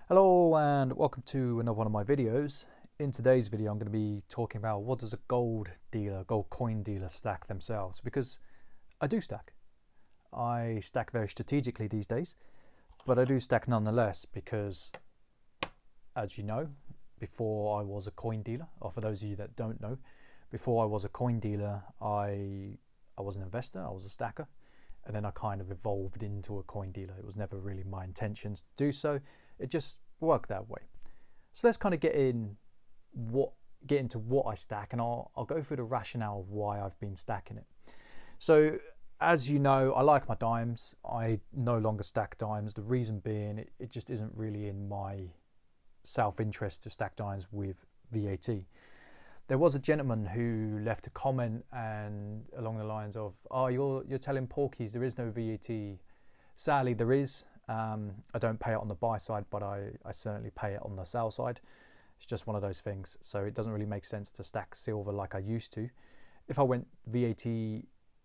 Hello and welcome to another one of my videos. In today's video I'm going to be talking about what does a gold coin dealer stack themselves, because I do stack. I stack very strategically these days, but I do stack nonetheless because, as you know, before I was a coin dealer, or for those of you that don't know, before I was a coin dealer I was an investor, I was a stacker, and then I kind of evolved into a coin dealer. It was never really my intentions to do so. It just worked that way. So let's kind of get into what I stack, and I'll go through the rationale of why I've been stacking it. So as you know, I like my dimes. I no longer stack dimes. The reason being it just isn't really in my self-interest to stack dimes with VAT. There was a gentleman who left a comment and along the lines of, "Oh, you're telling porkies there is no VAT." Sadly, there is. I don't pay it on the buy side, but I certainly pay it on the sell side. It's just one of those things. So it doesn't really make sense to stack silver like I used to. If I went VAT,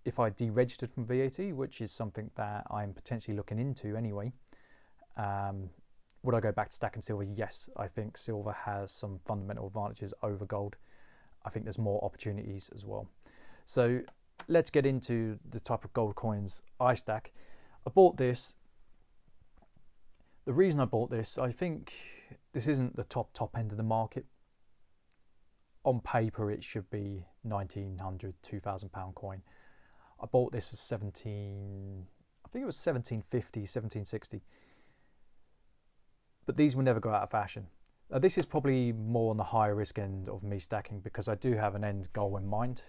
if I deregistered from VAT, which is something that I'm potentially looking into anyway, would I go back to stacking silver? Yes, I think silver has some fundamental advantages over gold. I think there's more opportunities as well. So let's get into the type of gold coins I stack. I bought this. The reason I bought this, I think this isn't the top end of the market. On paper it should be 1900, 2000 pound coin. I bought this for 17, I think it was 1750, 1760. But these will never go out of fashion. Now this is probably more on the higher risk end of me stacking because I do have an end goal in mind.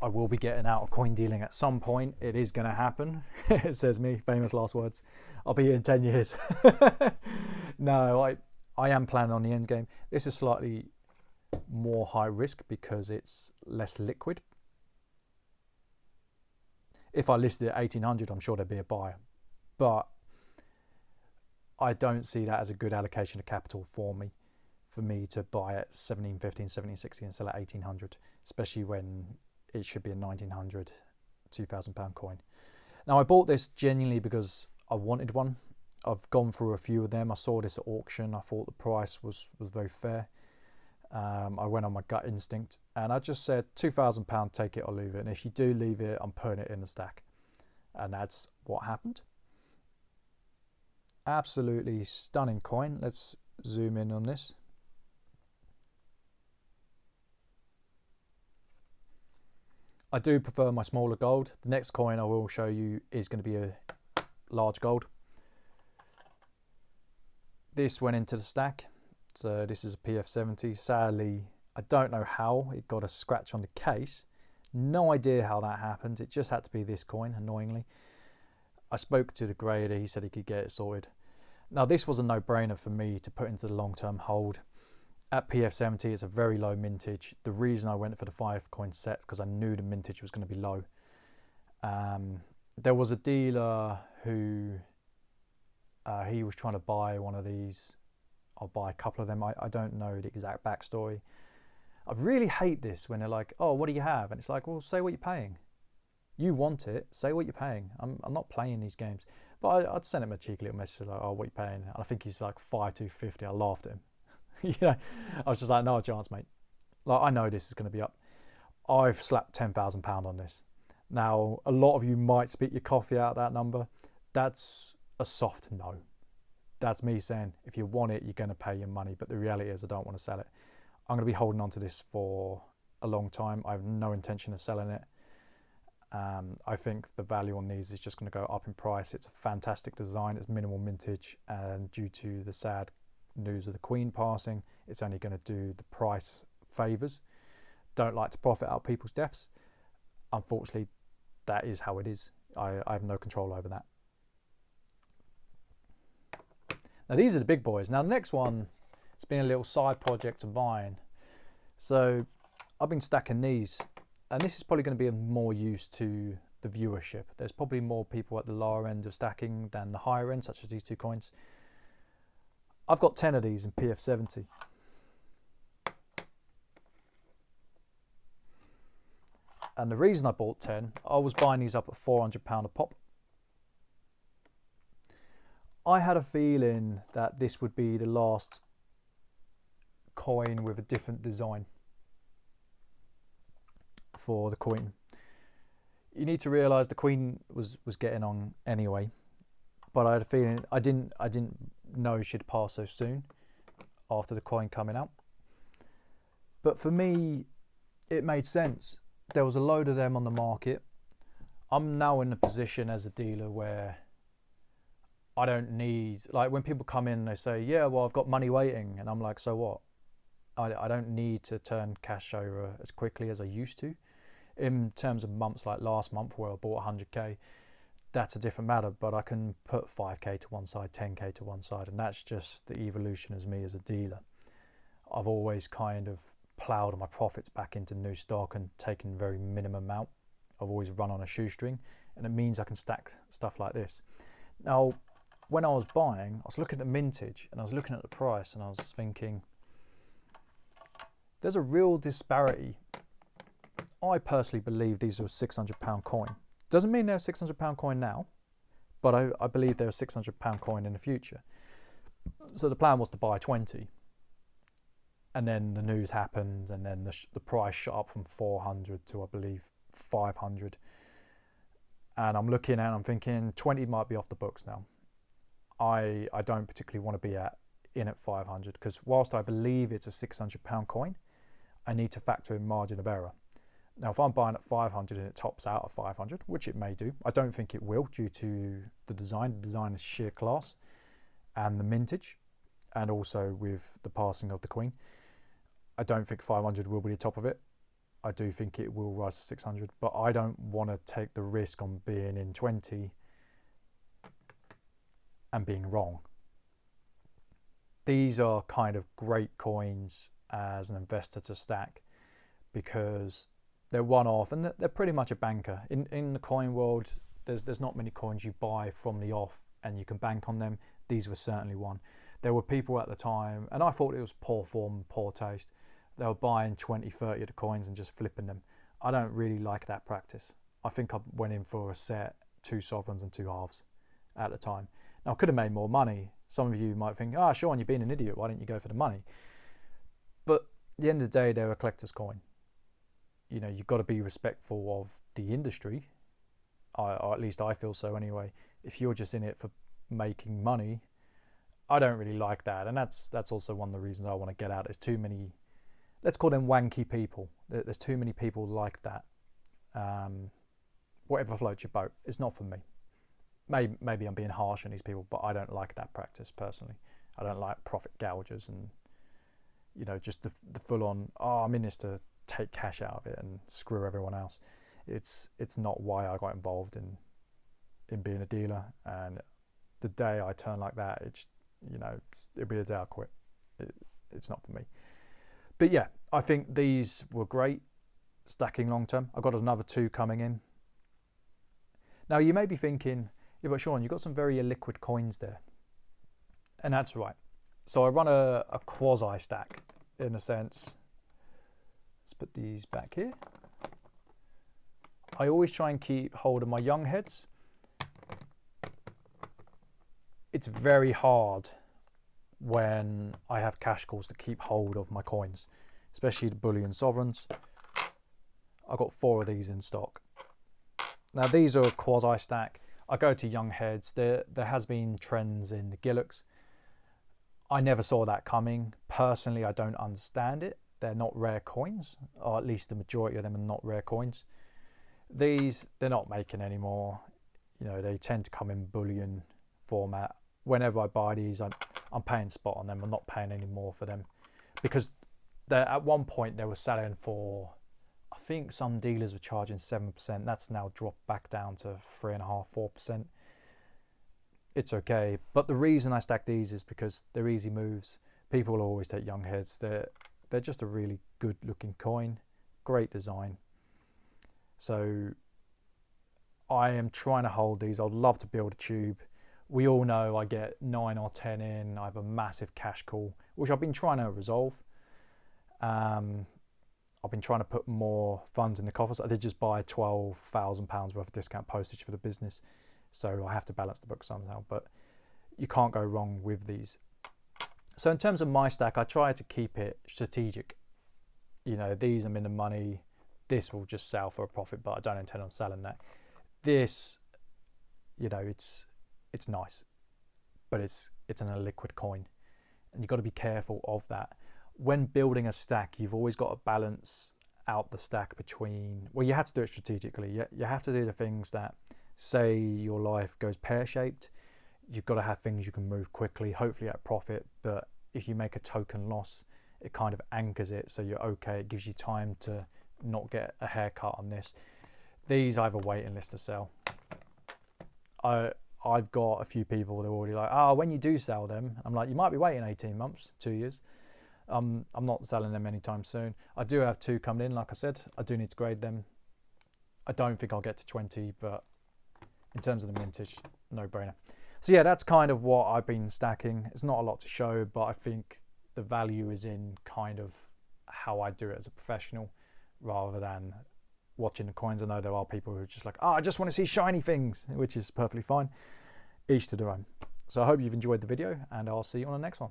I will be getting out of coin dealing at some point. It is going to happen. It says me, famous last words. I'll be here in 10 years. No, I am planning on the end game. This is slightly more high risk because it's less liquid. If I listed it at 1800, I'm sure there'd be a buyer. But I don't see that as a good allocation of capital for me to buy at 1750 and 1760 and sell at 1800, especially when it should be a 1900, 2000 pound coin. Now I bought this genuinely because I wanted one. I've gone through a few of them. I saw this at auction. I thought the price was very fair. I went on my gut instinct and I just said £2,000, take it or leave it. And if you do leave it, I'm putting it in the stack. And that's what happened. Absolutely stunning coin. Let's zoom in on this. I do prefer my smaller gold. The next coin I will show you is going to be a large gold. This went into the stack. So this is a PF70. Sadly, I don't know how it got a scratch on the case. No idea how that happened. It just had to be this coin, annoyingly. I spoke to the grader. He said he could get it sorted. Now this was a no-brainer for me to put into the long-term hold. At PF70, it's a very low mintage. The reason I went for the 5 coin set is because I knew the mintage was going to be low. There was a dealer who he was trying to buy one of these. I'll buy a couple of them. I don't know the exact backstory. I really hate this when they're like, "Oh, what do you have?" And it's like, "Well, say what you're paying. You want it, say what you're paying." I'm not playing these games. But I'd send him a cheeky little message like, "Oh, what are you paying?" And I think he's like 5,250. I laughed at him. You know, I was just like, no chance, mate. Like, I know this is going to be up. I've slapped £10,000 on this. Now, a lot of you might spit your coffee out that number. That's a soft no. That's me saying, if you want it, you're going to pay your money. But the reality is I don't want to sell it. I'm going to be holding on to this for a long time. I have no intention of selling it. I think the value on these is just going to go up in price. It's a fantastic design. It's minimal mintage. And due to the sad news of the Queen passing, it's only going to do the price favours. Don't like to profit out people's deaths. Unfortunately, that is how it is. I have no control over that. Now these are the big boys. Now the next one, it's been a little side project of mine. So I've been stacking these, and this is probably going to be of more use to the viewership. There's probably more people at the lower end of stacking than the higher end, such as these two coins. I've got 10 of these in PF70. And the reason I bought 10, I was buying these up at £400 a pop. I had a feeling that this would be the last coin with a different design for the Queen. You need to realise the Queen was getting on anyway, but I had a feeling I didn't know she'd pass so soon after the coin coming out. But for me, it made sense. There was a load of them on the market. I'm now in a position as a dealer where I don't need, like when people come in and they say, yeah, well, I've got money waiting, and I'm like, so what? I don't need to turn cash over as quickly as I used to. In terms of months like last month where I bought 100k, that's a different matter, but I can put 5k to one side, 10k to one side, and that's just the evolution as me as a dealer. I've always kind of ploughed my profits back into new stock and taken very minimum amount. I've always run on a shoestring, and it means I can stack stuff like this. Now, when I was buying, I was looking at the mintage and I was looking at the price and I was thinking, there's a real disparity. I personally believe these are a £600 coin. Doesn't mean they're a £600 coin now, but I believe they're a £600 coin in the future. So the plan was to buy 20. And then the news happened, and then the price shot up from 400 to, I believe, 500. And I'm looking and I'm thinking 20 might be off the books now. I don't particularly want to be in at 500, because whilst I believe it's a £600 coin, I need to factor in margin of error. Now, if I'm buying at 500 and it tops out at 500, which it may do, I don't think it will due to the design. The design is sheer class, and the mintage, and also with the passing of the Queen. I don't think 500 will be the top of it. I do think it will rise to 600, but I don't want to take the risk on being in 20 and being wrong. These are kind of great coins as an investor to stack because they're one-off and they're pretty much a banker. In the coin world, there's not many coins you buy from the off and you can bank on them. These were certainly one. There were people at the time, and I thought it was poor form, poor taste. They were buying 20, 30 of the coins and just flipping them. I don't really like that practice. I think I went in for a set, 2 sovereigns and 2 halves at the time. Now, I could have made more money. Some of you might think, Sean, you're being an idiot. Why didn't you go for the money? But at the end of the day, they're a collector's coin. You know, you've got to be respectful of the industry. Or at least I feel so anyway. If you're just in it for making money, I don't really like that. And that's also one of the reasons I want to get out. There's too many, let's call them wanky people. There's too many people like that. Whatever floats your boat. It's not for me. Maybe I'm being harsh on these people, but I don't like that practice personally. I don't like profit gougers and, you know, just the full on, I'm in this to take cash out of it and screw everyone else. It's not why I got involved in being a dealer. And the day I turn like that, it'll be the day I quit. It's not for me. But yeah, I think these were great stacking long term. I've got another 2 coming in. Now you may be thinking, yeah, but Sean, you've got some very illiquid coins there. And that's right. So I run a quasi stack in a sense. Let's put these back here. I always try and keep hold of my young heads. It's very hard when I have cash calls to keep hold of my coins, especially the Bullion sovereigns. I've got 4 of these in stock. Now these are a quasi stack. I go to young heads. There has been trends in the Gillicks. I never saw that coming. Personally, I don't understand it. They're not rare coins, or at least the majority of them are not rare coins. These, they're not making anymore. You know, they tend to come in Bullion format. Whenever I buy these, I'm paying spot on them. I'm not paying any more for them because at one point they were selling for, I think some dealers were charging 7%. That's now dropped back down to 3.5%, 4%. It's okay. But the reason I stack these is because they're easy moves. People will always take young heads. They're just a really good looking coin. Great design. So I am trying to hold these. I'd love to build a tube. We all know I get 9 or 10 in. I have a massive cash call, which I've been trying to resolve. I've been trying to put more funds in the coffers. I did just buy £12,000 worth of discount postage for the business, so I have to balance the book somehow. But you can't go wrong with these. So in terms of my stack, I try to keep it strategic. You know, these I'm in the money. This will just sell for a profit, but I don't intend on selling that. This, you know, it's nice, but it's an illiquid coin, and you've got to be careful of that. When building a stack, you've always got to balance out the stack between, well, you have to do it strategically. You have to do the things that, say your life goes pear-shaped, you've got to have things you can move quickly, hopefully at profit, but if you make a token loss, it kind of anchors it so you're okay. It gives you time to not get a haircut on this. These I have a waiting list to sell. I've got a few people that are already like, oh, when you do sell them, I'm like, you might be waiting 18 months, 2 years. I'm not selling them anytime soon. I do have 2 coming in, like I said. I do need to grade them. I don't think I'll get to 20, but in terms of the mintage, no brainer. So yeah, that's kind of what I've been stacking. It's not a lot to show, but I think the value is in kind of how I do it as a professional rather than watching the coins. I know there are people who are just like, oh, I just want to see shiny things, which is perfectly fine. Each to their own. So I hope you've enjoyed the video, and I'll see you on the next one.